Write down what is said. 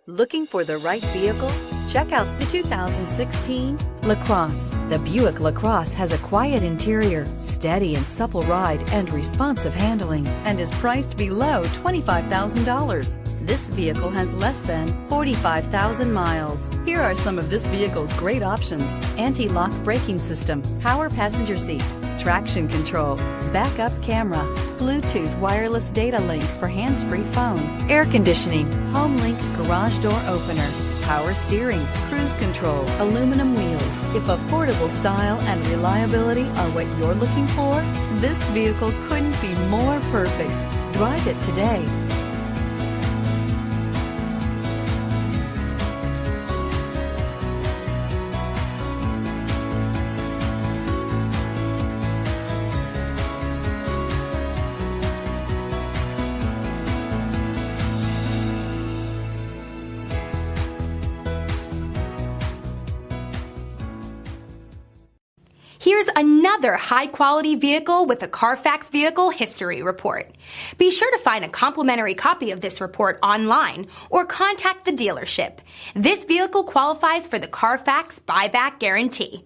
Looking for the right vehicle? Check out the 2016 LaCrosse. The Buick LaCrosse has a quiet interior, steady and supple ride, and responsive handling, and is priced below $25,000. This vehicle has less than 45,000 miles. Here are some of this vehicle's great options: anti-lock braking system, power passenger seat, traction control, backup camera, Bluetooth wireless data link for hands-free phone, air conditioning, home link garage door opener, power steering, cruise control, aluminum wheels. If affordable style and reliability are what you're looking for, this vehicle couldn't be more perfect. Drive it today. Here's another high-quality vehicle with a Carfax Vehicle History Report. Be sure to find a complimentary copy of this report online or contact the dealership. This vehicle qualifies for the Carfax Buyback Guarantee.